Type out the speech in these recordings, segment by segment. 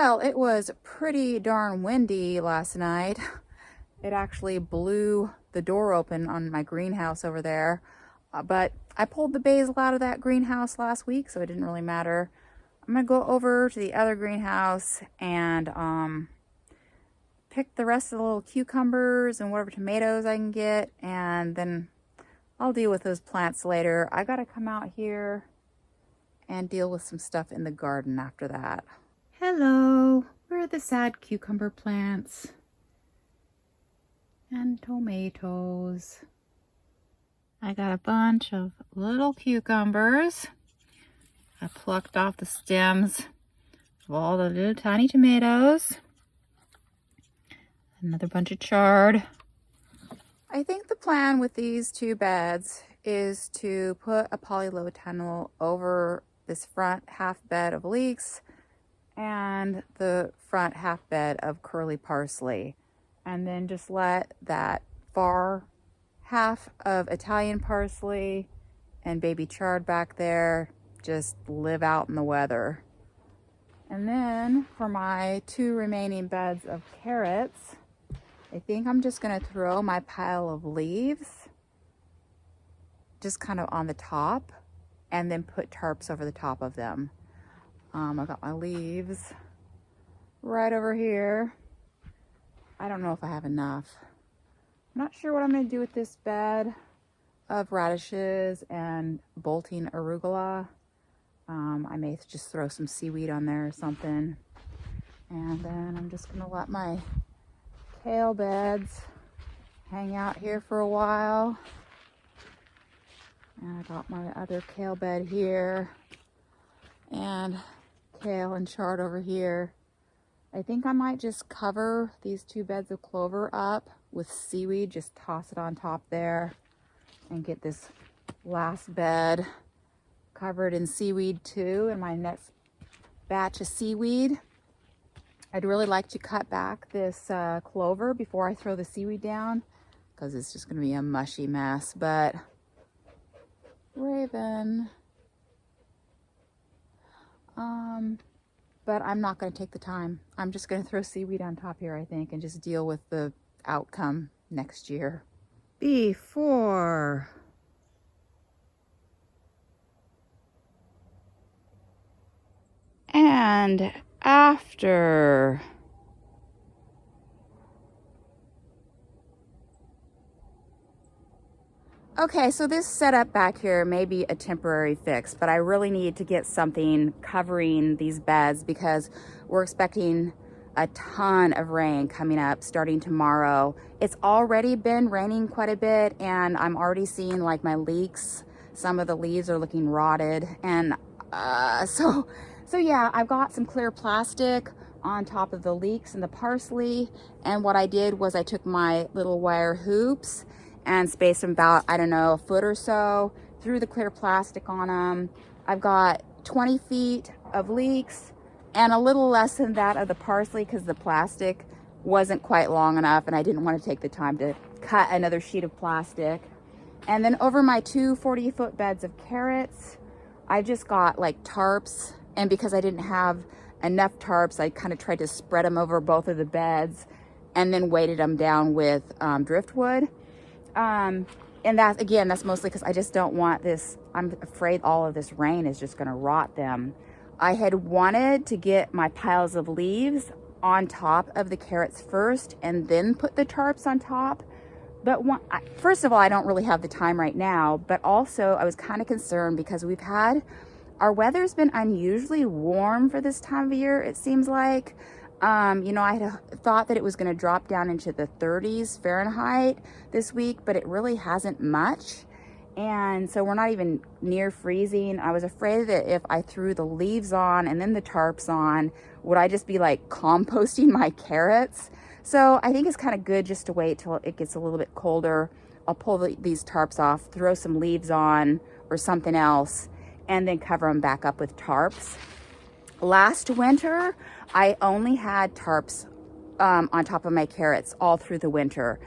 Well, it was pretty darn windy last night. It actually blew the door open on my greenhouse over there. But I pulled the basil out of that greenhouse last week, so it didn't really matter. I'm gonna go over to the other greenhouse and pick the rest of the little cucumbers and whatever tomatoes I can get, and then I'll deal with those plants later. I gotta come out here and deal with some stuff in the garden after that. Hello, where are the sad cucumber plants? And tomatoes. I got a bunch of little cucumbers. I plucked off the stems of all the little tiny tomatoes. Another bunch of chard. I think the plan with these two beds is to put a polyload tunnel over this front half bed of leeks and the front half bed of curly parsley, and then just let that far half of Italian parsley and baby chard back there just live out in the weather. And then for my two remaining beds of carrots, I think I'm just gonna throw my pile of leaves just kind of on the top and then put tarps over the top of them. I've got my leaves right over here. I don't know if I have enough. I'm not sure what I'm gonna do with this bed of radishes and bolting arugula. I may just throw some seaweed on there or something. And then I'm just gonna let my kale beds hang out here for a while. And I got my other kale bed here and kale and chard over here. I think I might just cover these two beds of clover up with seaweed, just toss it on top there and get this last bed covered in seaweed too, and my next batch of seaweed. I'd really like to cut back this clover before I throw the seaweed down because it's just going to be a mushy mess. But Raven, but I'm not going to take the time. I'm just going to throw seaweed on top here, I think, and just deal with the outcome next year. Before and after. Okay, so this setup back here may be a temporary fix, but I really need to get something covering these beds because we're expecting a ton of rain coming up starting tomorrow. It's already been raining quite a bit, and I'm already seeing like my leeks. Some of the leaves are looking rotted, and so yeah, I've got some clear plastic on top of the leeks and the parsley, and what I did was I took my little wire hoops and spaced them about, I don't know, a foot or so, threw the clear plastic on them. I've got 20 feet of leeks and a little less than that of the parsley because the plastic wasn't quite long enough and I didn't want to take the time to cut another sheet of plastic. And then over my two 40-foot beds of carrots, I just got like tarps, and because I didn't have enough tarps, I kind of tried to spread them over both of the beds and then weighted them down with driftwood. And that's mostly because I just don't want this. I'm afraid all of this rain is just going to rot them. I had wanted to get my piles of leaves on top of the carrots first and then put the tarps on top. But first of all, I don't really have the time right now, but also I was kind of concerned because our weather's been unusually warm for this time of year, it seems like. I had thought that it was going to drop down into the 30s Fahrenheit this week, but it really hasn't much. And so we're not even near freezing. I was afraid that if I threw the leaves on and then the tarps on, would I just be like composting my carrots? So I think it's kind of good just to wait till it gets a little bit colder. I'll pull these tarps off, throw some leaves on or something else, and then cover them back up with tarps. Last winter, I only had tarps on top of my carrots all through the winter.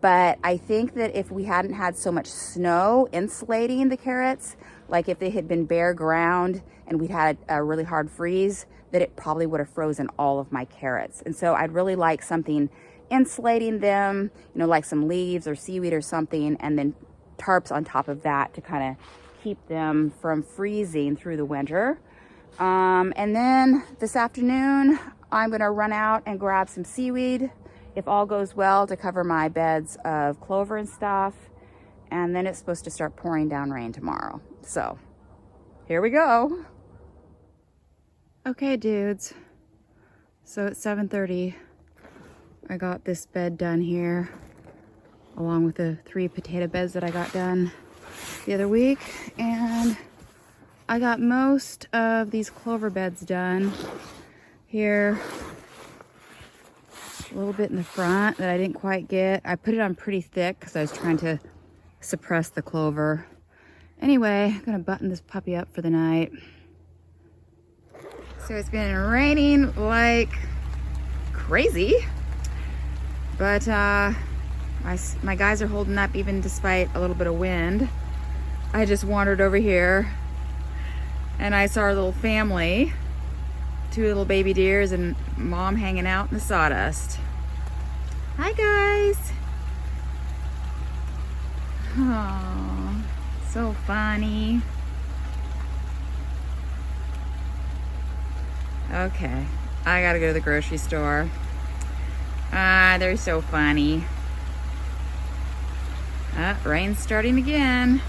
But I think that if we hadn't had so much snow insulating the carrots, like if they had been bare ground and we'd had a really hard freeze, that it probably would have frozen all of my carrots. And so I'd really like something insulating them, you know, like some leaves or seaweed or something, and then tarps on top of that to kind of keep them from freezing through the winter. And then this afternoon, I'm gonna run out and grab some seaweed, if all goes well, to cover my beds of clover and stuff. And then it's supposed to start pouring down rain tomorrow. So here we go. Okay, dudes. So it's 7:30. I got this bed done here, along with the 3 potato beds that I got done the other week. And I got most of these clover beds done here. A little bit in the front that I didn't quite get. I put it on pretty thick because I was trying to suppress the clover. Anyway, I'm gonna button this puppy up for the night. So it's been raining like crazy, but my guys are holding up even despite a little bit of wind. I just wandered over here and I saw our little family, 2 little baby deers and mom hanging out in the sawdust. Hi guys. Oh, so funny. Okay, I gotta go to the grocery store. They're so funny. Rain's starting again.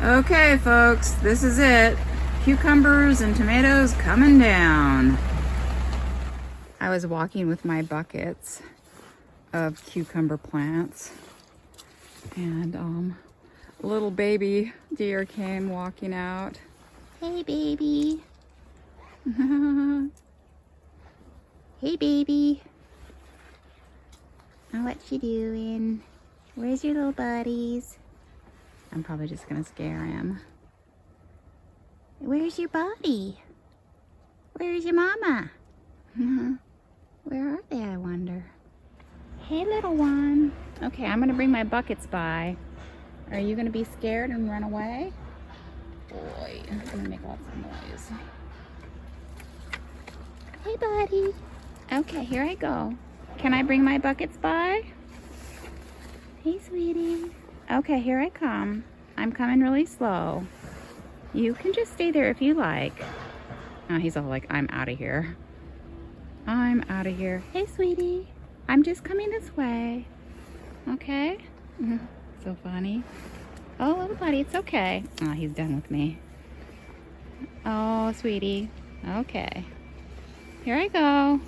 Okay, folks, this is it. Cucumbers and tomatoes coming down. I was walking with my buckets of cucumber plants, and a little baby deer came walking out. Hey, baby. Hey, baby. Oh, what you doing? Where's your little buddies? I'm probably just gonna scare him. Where's your buddy? Where's your mama? Where are they, I wonder? Hey, little one. Okay, I'm gonna bring my buckets by. Are you gonna be scared and run away? Boy, I'm gonna make lots of noise. Hey, buddy. Okay, here I go. Can I bring my buckets by? Hey, sweetie. Okay, here I come. I'm coming really slow. You can just stay there if you like. Oh, he's all like, I'm out of here. I'm out of here. Hey, sweetie. I'm just coming this way. Okay? So funny. Oh, little buddy, it's okay. Oh, he's done with me. Oh, sweetie. Okay. Here I go.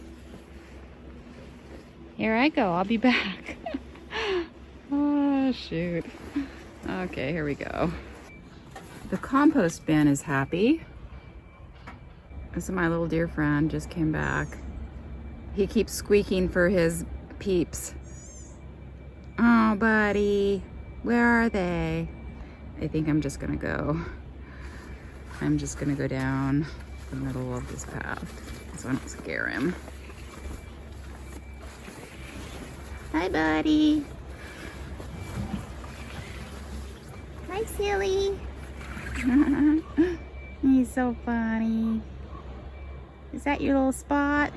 Here I go. I'll be back. Oh, shoot. Okay, here we go. The compost bin is happy. This is my little dear friend, just came back. He keeps squeaking for his peeps. Oh, buddy, where are they? I think I'm just gonna go. I'm just gonna go down the middle of this path so I don't scare him. Hi, buddy. Hi, silly. He's so funny. Is that your little spot?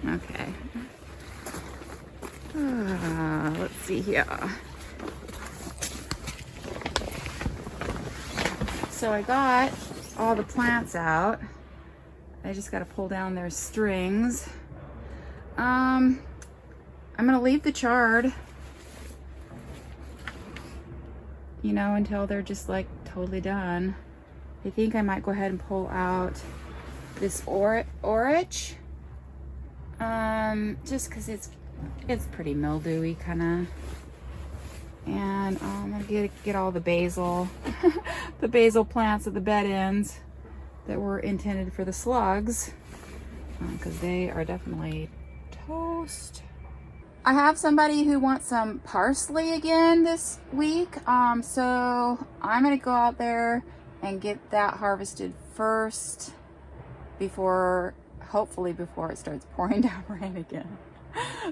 Okay. Let's see here. So I got all the plants out. I just got to pull down their strings. I'm gonna leave the chard, you know, until they're just like totally done. I think I might go ahead and pull out this orach, just because it's pretty mildewy kind of. And I'm gonna get all the basil, the basil plants at the bed ends that were intended for the slugs, because they are definitely toast. I have somebody who wants some parsley again this week, so I'm gonna go out there and get that harvested first hopefully before it starts pouring down rain again.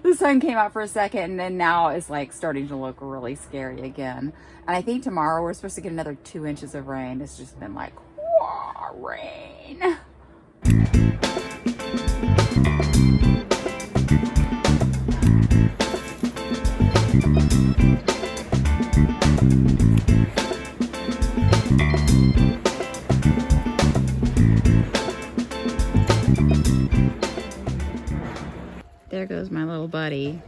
The sun came out for a second and then now it's like starting to look really scary again. And I think tomorrow we're supposed to get another 2 inches of rain. It's just been like, whoa, rain. There goes my little buddy.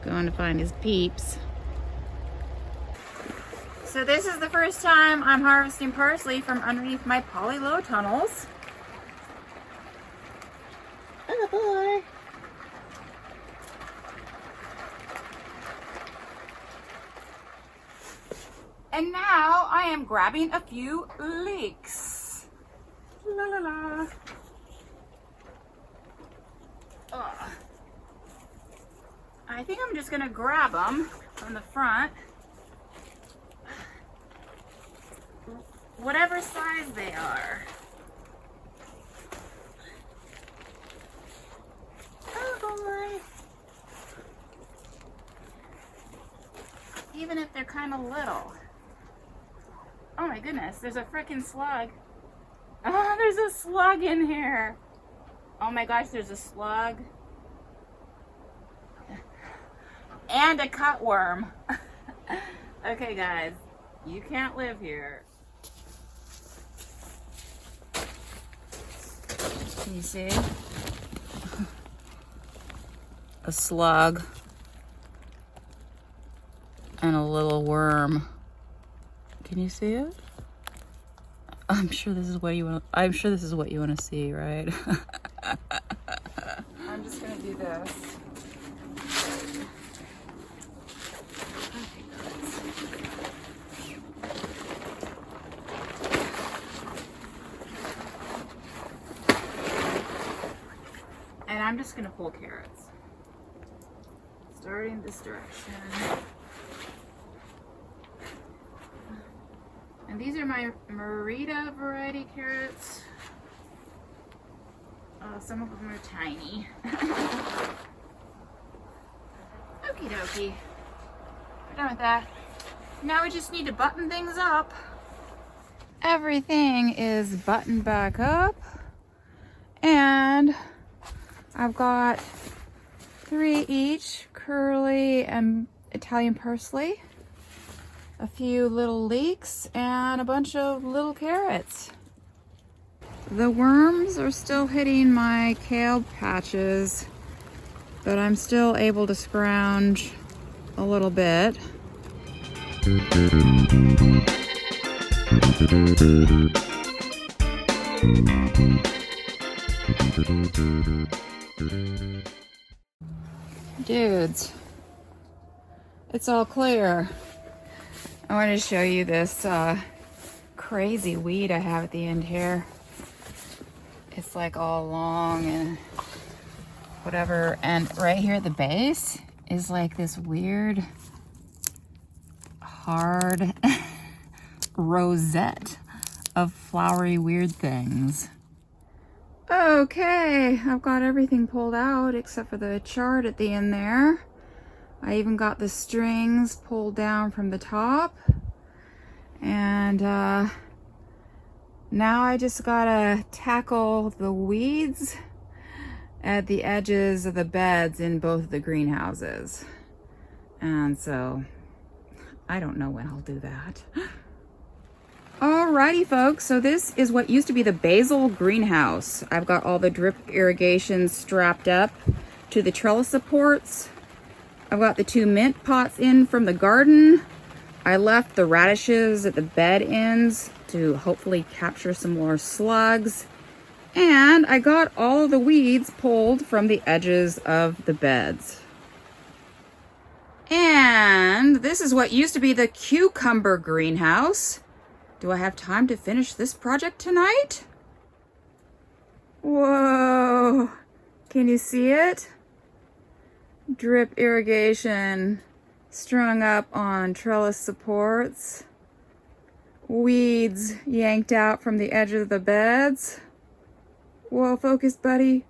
Going to find his peeps. So this is the first time I'm harvesting parsley from underneath my poly-low tunnels. Oh boy. And now I am grabbing a few leeks. La la la. I think I'm just gonna grab them from the front. Whatever size they are. Oh boy. Even if they're kind of little. Oh my goodness, there's a freaking slug. Oh, there's a slug in here. Oh my gosh, there's a slug. And a cutworm. Okay guys, you can't live here. Can you see? A slug and a little worm. Can you see it? I'm sure this is what you want. I'm sure this is what you want to see, right? I'm just gonna do this. And I'm just gonna pull carrots. Starting this direction. And these are my Merida variety carrots. Some of them are tiny. Okie dokie. We're done with that. Now we just need to button things up. Everything is buttoned back up. And I've got 3 each, curly and Italian parsley, a few little leeks, and a bunch of little carrots. The worms are still hitting my kale patches, but I'm still able to scrounge a little bit. Dudes, it's all clear. I want to show you this crazy weed I have at the end here. It's like all long and whatever, and right here at the base is like this weird hard rosette of flowery weird things. Okay, I've got everything pulled out except for the chard at the end there. I even got the strings pulled down from the top. And now I just gotta tackle the weeds at the edges of the beds in both of the greenhouses. And so I don't know when I'll do that. Alrighty folks, so this is what used to be the basil greenhouse. I've got all the drip irrigation strapped up to the trellis supports. I've got the 2 mint pots in from the garden. I left the radishes at the bed ends to hopefully capture some more slugs. And I got all of the weeds pulled from the edges of the beds. And this is what used to be the cucumber greenhouse. Do I have time to finish this project tonight? Whoa, can you see it? Drip irrigation strung up on trellis supports. Weeds yanked out from the edge of the beds. Whoa, focus, buddy.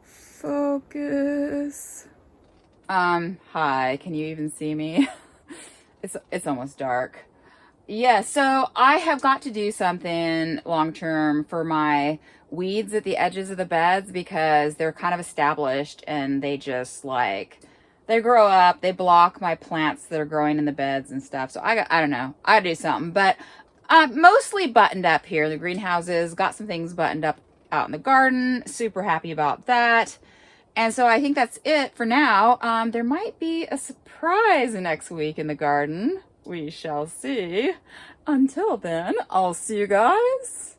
Focus. Hi, can you even see me? It's almost dark. Yeah, so I have got to do something long-term for my weeds at the edges of the beds because they're kind of established and they just like, they grow up, they block my plants that are growing in the beds and stuff. So I don't know, I gotta do something, but mostly buttoned up here. The greenhouses got some things buttoned up out in the garden. Super happy about that. And so I think that's it for now. There might be a surprise next week in the garden. We shall see. Until then, I'll see you guys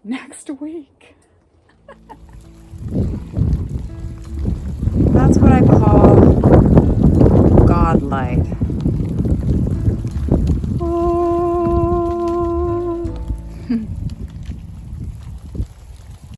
next week.